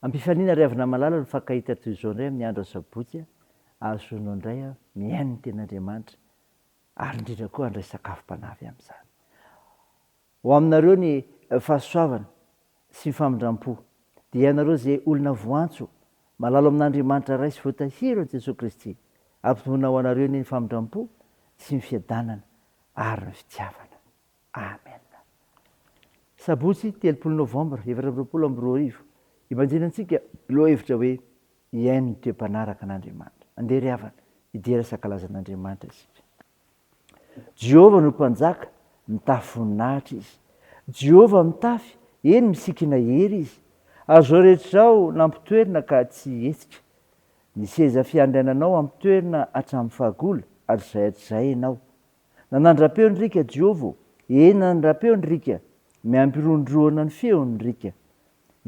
Ampifaniana riavana malala no fankahita toy izao indray amin'ny andro sabotsy azonao indray miaino ny ten'Andriamanitra ary indrindra koa handray sakafom-panavy amin'izany. Ho aminareo ny fahasoavana sy ny famindram-po dia ianareo izay olona voantso malalo amin'Andriamanitra ray sy voatahiry an'i Jesosy Kristy, ampitomboina ho anareo ny famindram-po sy ny fiadanana ary ny fitiavana. Amen. Sabotsy 30 Novambra 2024 imanjinantsika lohahevitra hoe iaino ny toe-mpanaraka an'Andriamanitra. Andeha ry havana hidera sakalazan'Andriamanitra isika. Jehovah no mpanjaka, mitafy voninahitra izy. Jehovah mitafy, eny misikina hery izy. Ary zao rehetra zao nampitoerina ka tsy hetsika. Ny seza fiandriananao ampitoerina hatramin'ny fahagola ary zay hatr'izay ianao. Nanandra-peo ny rika Jehovah, eny nanandra-peo ny rika, miampirondroana ny feo ny rika.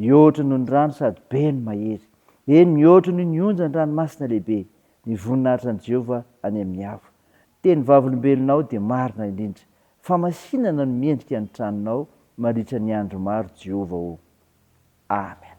Mihoatra noho ny rano sady be ny mahery. Eny mihoatra noho ny onja ny ranomasina lehibe. Ny voninahitra ny Jehovah any amin'ny avo. Teny vavolombelonao dia marina indrindra. Famasinana no miendrika ny tranonao mandritra ny andro maro Jehovah o. Amen.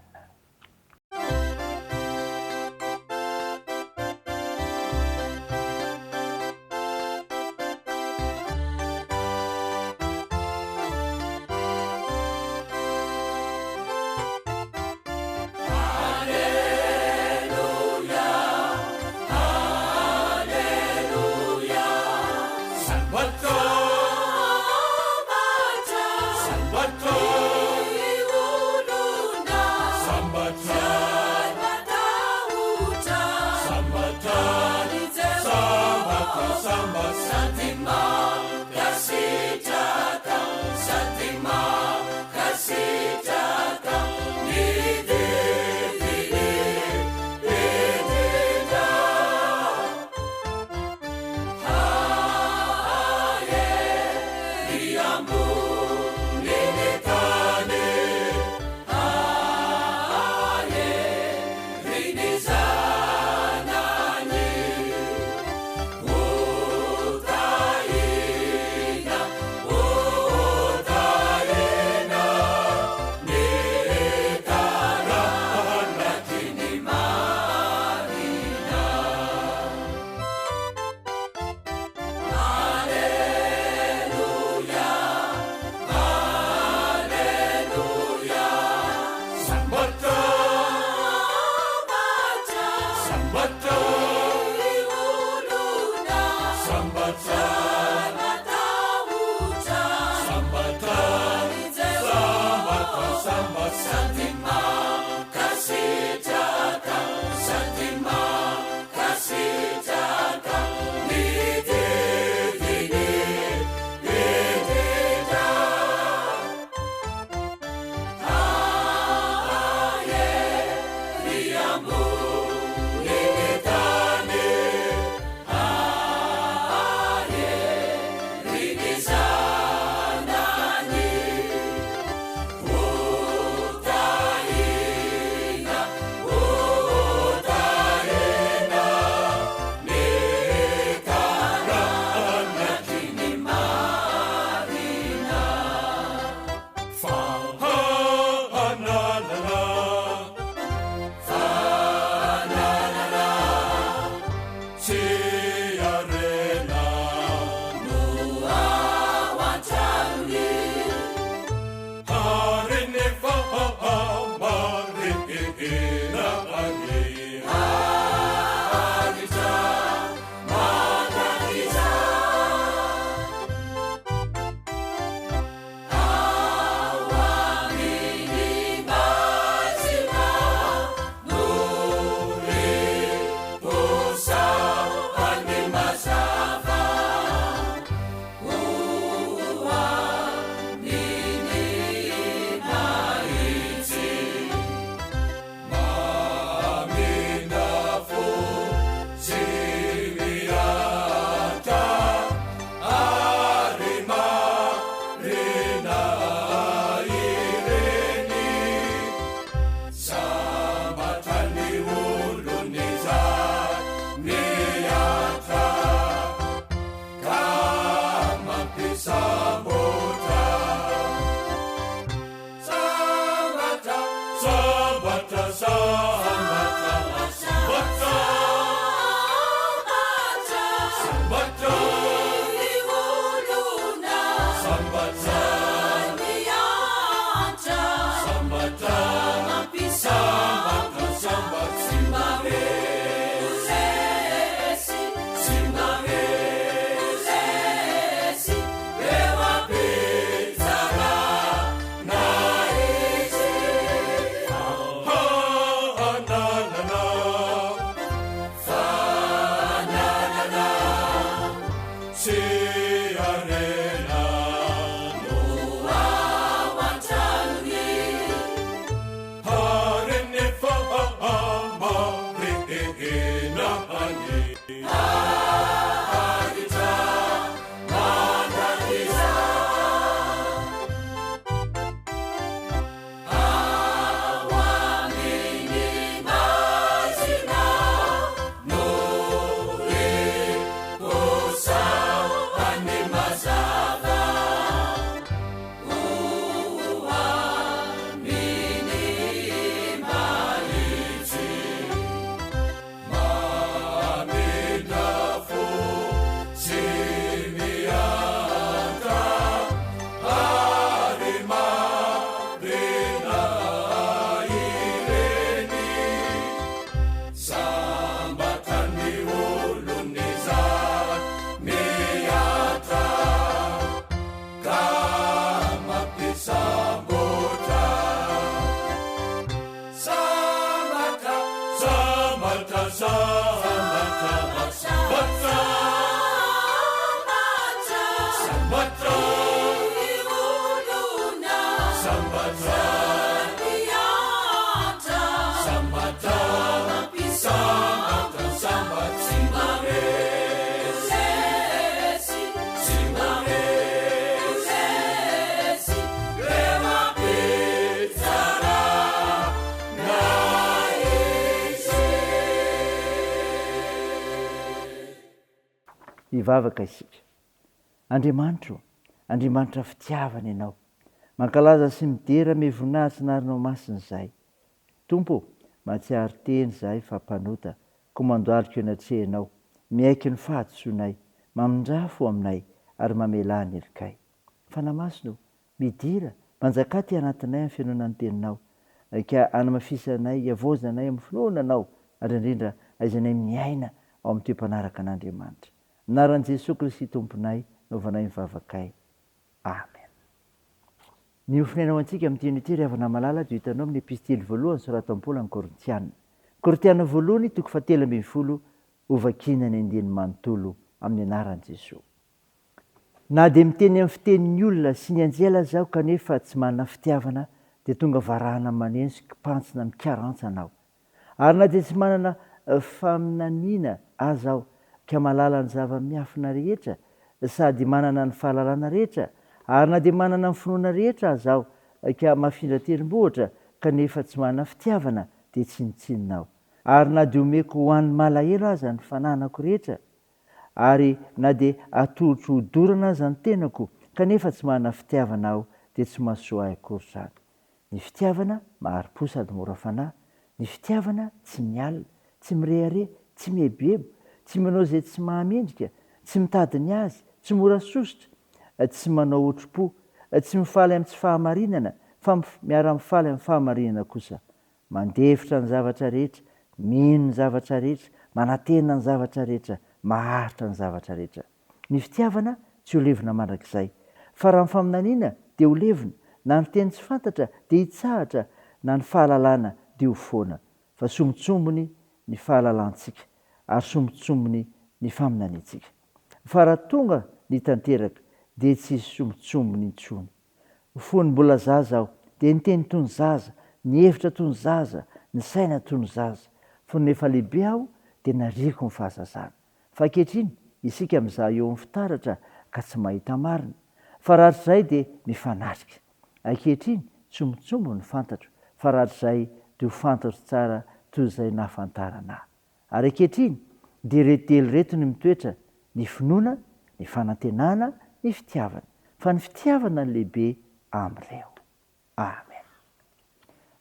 Sabata, hivavaka isika. Andriamanitra fitiavana ianao, mankalaza sy midera me voninahitsy narinao masina izahay. Tompo, mahatsiaro teny izahay fa mpanota, ko mandoalika eo anatrehanao, miaiky ny fahadosoanay, mamindrafo aminay ary mamelà ny elikay. Fanamasino, midira, manjaka ty anatinay amin'ny fianonan'ny teninao, ka hanamafisanay, hiavozanay amin'ny finoananao, ary indrindra aizanay miaina ao amin'ny toe-mpanaraka an'Andriamanitra. Anaran'i Jesosy Kristy Tomponay, naovanay mivavakay. Amen. Ny hofonenao antsika amin'ity unité ry havana malala dia hitanao amin'ny epistily voalohany soratan'i Paoly amin'ny Korintianina. Korintianina voalohany 7:10 hovakiana ny andiny manontolo amin'ny anaran'i Jesosy. Na dia miteny amin'ny fitenin'ny olona sy ny anjela zaho kanefa tsy manana fitiavana dia tonga varahana maneno sy mpantsina mikarantsa anao. Ary na dia tsy manana faminaniana aza aho ka malala ny zava-miafina rehetra sady manana ny fahalalana rehetra, ary na dia manana ny finoana rehetra aza aho ka mahafindra terim-bohitra kanefa tsy manana fitiavana dia tsinotsinona aho. Ary na dia omeko ho an'ny malahelo aza ny fananako rehetra, ary na dia atolotro hodorana aza ny tenako kanefa tsy manana fitiavana aho dia tsy mahasoa ahy akory izany. Ny fitiavana mahari-po sady mora fanahy. Ny fitiavana tsy mialina, tsy mirehare, tsy mihebebo, tsy manao izay tsy mahamendrika, tsy mitady ny azy, tsy mora sositra, tsy manao otro-po, tsy mifaly amin'ny tsy fahamarinana, fa miara-mifaly amin'ny fahamarinana kosa. Mandefitra ny zavatra rehetra, mino ny zavatra rehetra, manantena ny zavatra rehetra, maharitra ny zavatra rehetra. Ny fitiavana tsy ho levina mandrakizay, fa raha ny faminaniana dia ho levina, na ny teny tsy fantatra dia hitsahatra, na ny fahalalana dia ho foana. Fa sombitsombony ny fahalalantsika ary sombitsombony ny faminaniantsika. Fa raha tonga ny tanteraka dia tsy hisy sombitsombony intsony. Fony mbola zaza aho dia ny teny toy ny zaza, ny hevitra toy ny zaza, ny saina toy ny zaza. Fony efa lehibe aho dia nariako ny fahazazana. Fa ankehitriny isika mizaha eo amin'ny fitaratra ka tsy mahita marina. Fa rahatr'izay dia mifanatrika. Ankehitriny tsombitsombony ny fantatro, fa rahatr'izay dia ho fantatro tsara toy izay nahafantarana ahy. Ary ankehitriny dia retelo reto ny mitoetra: ny finoana, ny fanantenana, ny fitiavana. Fa ny fitiavana ny lehibe amin'ireo. Amen.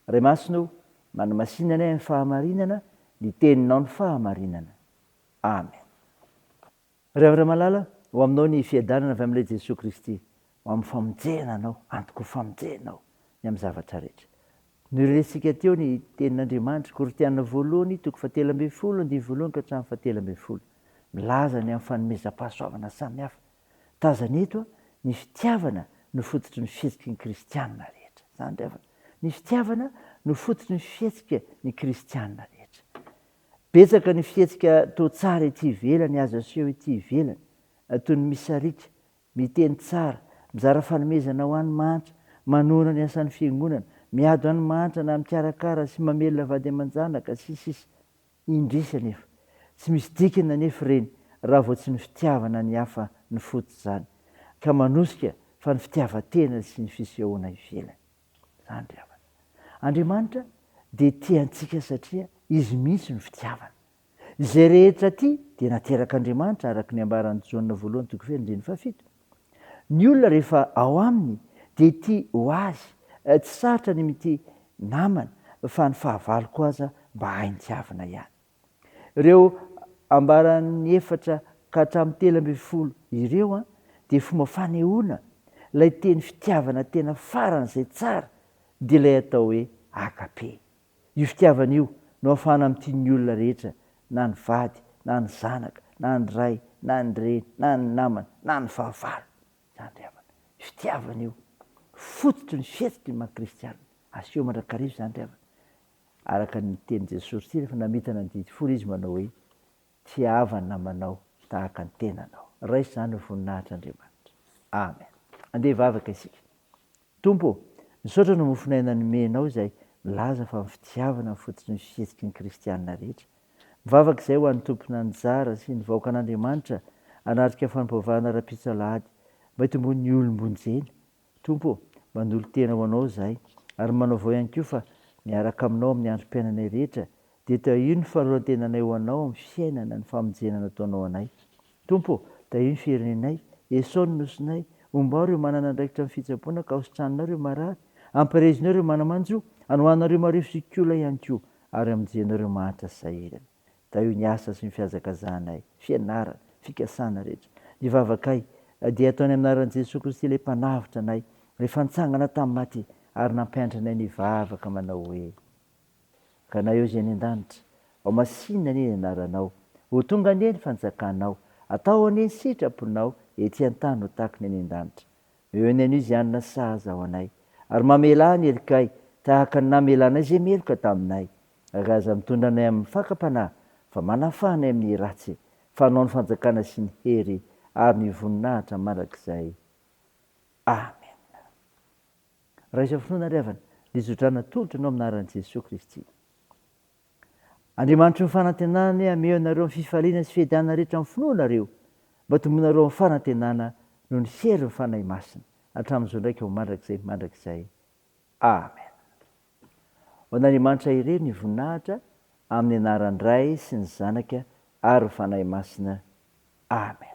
Ray masino, manamasinana amin'ny fahamarinana, ny teninao ny fahamarinana. Amen. Ray havana malala, ho aminao ny fiadanana avy amin'ilay Jesosy Kristy, ho amin'ny famonjena anao, antoko famonjenao ny amin'ny zavatra rehetra. Norerentsika teo ny tenin'Andriamanitra, Korintianina voalohany 7:10 ka hatramin'ny 7:11. Milaza ny amin'ny fanomezam-pahasoavana samihafa. Tazana eto ny fitiavana no fototry ny fihetsiky ny kristianina rehetra. Zany rehefa ny fitiavana no fototry ny fihetsika ny kristianina rehetra. Betsaka ny fihetsika toa tsara ety ivelany, azo aseho ety ivelany, toy ny misarika, miteny tsara, mizara fanomezana ho an'ny manitra, manoana ny asan'ny fiangonana, miady ho an'ny manitra na mikarakara sy mamelona vady aman-janaka sisisy. Indrisy anefa tsy misy dikana nefa ireny raha vao tsy ny fitiavana ny hafa ny fototra izany, ka manosika fa ny fitiavan-tena sy ny fisehoana ivelany. Zany ry havana. Andriamanitra dia tiantsika satria izy mihitsy no fitiavana. Izay rehetra ty dia naterak'Andriamanitra araka ny ambaran'i Jaona voalohany 1:7. Ny olona rehefa ao aminy dia ty ho azy, tsy sarotra ny mity namana, fa ny fahavaloko aza mba hainy tiavana ihany. Ireo ambaran'ny 4 ka hatramin'ny 3:10 ireo dia fomba fanehoana ilay teny fitiavana tena faran'izay tsara, dia ilay atao hoe akape. Io fitiavana io no ahafahana amin'ity olona rehetra, na ny vady, na ny zanaka, na ny ray, na ny reny, na ny namana, na ny fahavalo. Zany ry havana. Fitiavana io fototry ny fihetsiky ny maha-kristianina. Aseho mandrakarivo zany ry havana. Araka ny teny Jesosy rehefa namitana ny didy folo izy manao hoe: tiavana namanao tahaka ny tenanao. Raisy izany no voninahitr'Andriamanitra. Amen. Andeha hivavaka isika. Tompo, misaotra no mofinaina nomenao izay milaza fa ny fitiavana fototry ny fihetsiky ny kristianina rehetra. Mivavaka izay ho an'ny tompona anjara sy ny vahoaka an'Andriamanitra anatrika fanompoavana ara-pitsalahady mba hitombony ny olombonjena. Tompo, manolo tena ho anao izahay ary manao vao ihany koa fa miaraka aminao amin'ny androm-piainanay rehetra dia tao io ny faharoan-tenanay ho anao amin'ny fiainana ny famonjena nataonao anay. Tompo, da io ny firenenay esony nosonay ombao reo manana andraikitra amin'ny fitsaboana ka hositranonareo marary ampirezinareo manamanjo anohanareo mareo sikola ihany koa ary amin'jeanareo mahatra sahirana da io ny asa sy ny fiazakazahanay fianarana fikasana rehetra ny vavakay dia ataony amin'ny anaran'i Jesosy Kristy ilay mpanavitra anay rehefa nitsangana tamin'ny maty ary nampiandranay ny vavaka manao hoe ka na eo izay any an-danitra ao masinina anie ny anaranao ho tonga anie ny fanjakanao atao anie ny sitraponao ety an-tany ho tahaka ny any an-danitra eo ny anio izy anona sahaza ao anay ary mamela ny elikay tahaka ny namelanay izay meloka taminay ary aza mitondra anay amin'ny fakam-panahy fa manafanay amin'ny ratsy fanao ny fanjakana sy ny hery ary ny voninahitra mandrakizay amen. Raha isa finoana ry havana nizotrana tolotra anao amin'ny anaran'i Jesosy Kristy. Andriamanitra ny fanantenana ameo anareo amin'ny fifaliana sy fiadiana rehetra amin'ny finoanareo mba tombonareo amin'ny fanantenana no ny sery ny fanahy masina hatramin'izao ndraika ho mandrakizay amen. Ho an'Andriamanitra irery ny voninahitra amin'ny anaran'ny Ray sy ny Zanaka ary ny fanahy masina amen.